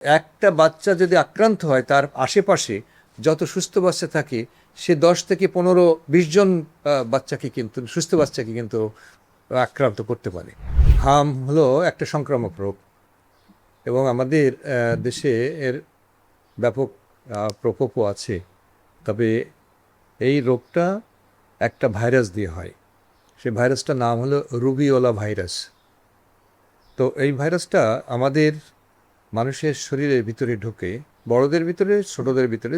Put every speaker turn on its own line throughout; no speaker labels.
একটা বাচ্চা যদি আক্রান্ত হয় তার আশেপাশে যত সুস্থ বাচ্চা থাকে সে 10 থেকে 15-20 জন বাচ্চাকে কিন্তু সুস্থ বাচ্চাকে কিন্তু আক্রান্ত করতে পারে। হাম হলো একটা সংক্রামক রোগ এবং আমাদের দেশে এর ব্যাপক প্রকোপও আছে। তবে এই রোগটা একটা ভাইরাস দিয়ে হয়। সেই ভাইরাসটার নাম হলো রুবিওলা ভাইরাস। তো এই ভাইরাসটা আমাদের মানুষের শরীরের ভিতরে ঢুকে, বড়দের ভিতরে,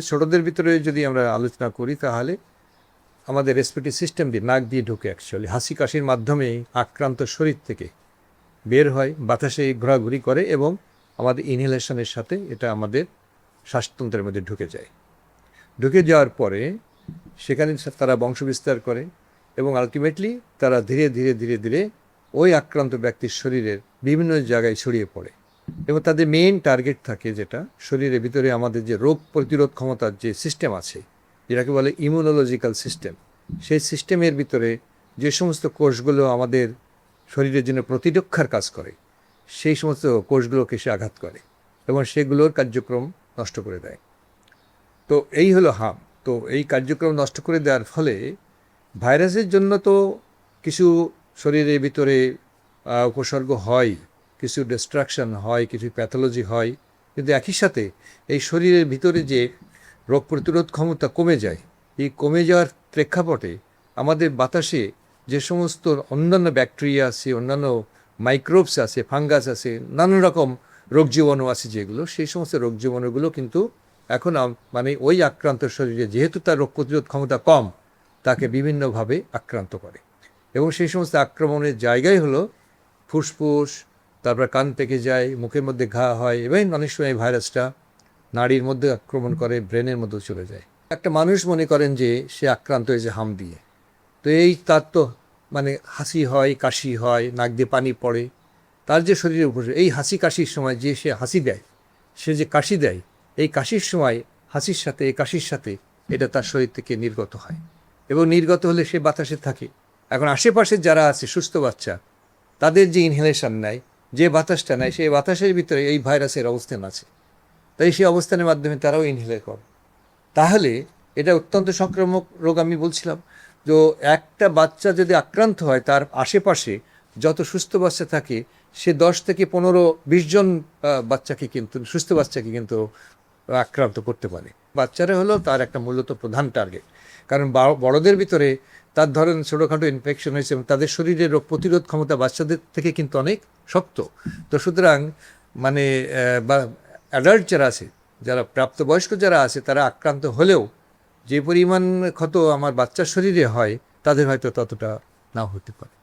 ছোটদের ভিতরে যদি আমরা আলোচনা করি তাহলে আমাদের রেসপিরেটরি সিস্টেম দিয়ে, নাক দিয়ে ঢুকে, অ্যাকচুয়ালি হাসি কাশির মাধ্যমে আক্রান্ত শরীর থেকে বের হয়, বাতাসে ঘোরাঘুরি করে এবং আমাদের ইনহেলেশনের সাথে এটা আমাদের শ্বাসতন্ত্রের মধ্যে ঢুকে যায়। ঢুকে যাওয়ার পরে সেখানে তারা বংশবিস্তার করে এবং আলটিমেটলি তারা ধীরে ধীরে ধীরে ধীরে ওই আক্রান্ত ব্যক্তির শরীরের বিভিন্ন জায়গায় ছড়িয়ে পড়ে এবং তাদের মেইন টার্গেট থাকে যেটা শরীরের ভিতরে আমাদের যে রোগ প্রতিরোধ ক্ষমতার যে সিস্টেম আছে, যেটাকে বলে ইমিউনোলজিক্যাল সিস্টেম, সেই সিস্টেমের ভিতরে যে সমস্ত কোষগুলো আমাদের শরীরের জন্য প্রতিরক্ষার কাজ করে সেই সমস্ত কোষগুলোকে সে আঘাত করে এবং সেগুলোর কার্যক্রম নষ্ট করে দেয়। তো এই হলো হাম। তো এই কার্যক্রম নষ্ট করে দেওয়ার ফলে ভাইরাসের জন্য তো কিছু শরীরের ভিতরে উপসর্গ হয়, কিছু ডিস্ট্রাকশন হয়, কিছু প্যাথোলজি হয়, কিন্তু একই সাথে এই শরীরের ভিতরে যে রোগ প্রতিরোধ ক্ষমতা কমে যায়, এই কমে যাওয়ার প্রেক্ষাপটে আমাদের বাতাসে যে সমস্ত অন্যান্য ব্যাকটেরিয়া আছে, অন্যান্য মাইক্রোবস আছে, ফাঙ্গাস আছে, নানান রকম রোগ জীবাণু আছে যেগুলো, সেই সমস্ত রোগ জীবাণুগুলো কিন্তু এখন মানে ওই আক্রান্ত শরীরে, যেহেতু তার রোগ প্রতিরোধ ক্ষমতা কম, তাকে বিভিন্নভাবে আক্রান্ত করে এবং সেই সমস্ত আক্রমণের জায়গায় হলো ফুসফুস, তারপর কান পেকে যায়, মুখের মধ্যে ঘা হয় এবং অনেক সময় ভাইরাসটা নাড়ির মধ্যে আক্রমণ করে, ব্রেনের মধ্যে চলে যায়। একটা মানুষ মনে করেন যে সে আক্রান্ত হয়েছে হাম দিয়ে, তো এই তার তো মানে হাসি হয়, কাশি হয়, নাক দিয়ে পানি পড়ে, তার যে শরীরের উপর এই হাসি কাশির সময় যে সে হাসি দেয়, সে যে কাশি দেয়, এই কাশির সময় হাসির সাথে এই কাশির সাথে এটা তার শরীর থেকে নির্গত হয় এবং নির্গত হলে সে বাতাসে থাকে। এখন আশেপাশে যারা আছে সুস্থ বাচ্চা, তাদের যে ইনহেলেশন নেয়, যে বাতাসটা নেয়, সেই বাতাসের ভিতরে এই ভাইরাসের অবস্থান আছে, তাই সেই অবস্থানের মাধ্যমে তারাও ইনহেলে করে। তাহলে এটা অত্যন্ত সংক্রামক রোগ। আমি বলছিলাম যে একটা বাচ্চা যদি আক্রান্ত হয় তার আশেপাশে যত সুস্থ বাচ্চা থাকে সে 10 থেকে 15-20 জন বাচ্চাকে কিন্তু সুস্থ বাচ্চাকে কিন্তু আক্রান্ত করতে পারে। বাচ্চারা হলো তার একটা মূলত প্রধান টার্গেট, কারণ বড়দের ভিতরে তার ধরেন ছোটোখাটো ইনফেকশন হয়েছে এবং তাদের শরীরের রোগ প্রতিরোধ ক্ষমতা বাচ্চাদের থেকে কিন্তু অনেক শক্ত। তো সুতরাং মানে বা অ্যাডাল্ট যারা আছে, যারা প্রাপ্তবয়স্ক যারা আছে, তারা আক্রান্ত হলেও যে পরিমাণ ক্ষত আমার বাচ্চার শরীরে হয় তাদের হয়তো ততটা নাও হতে পারে।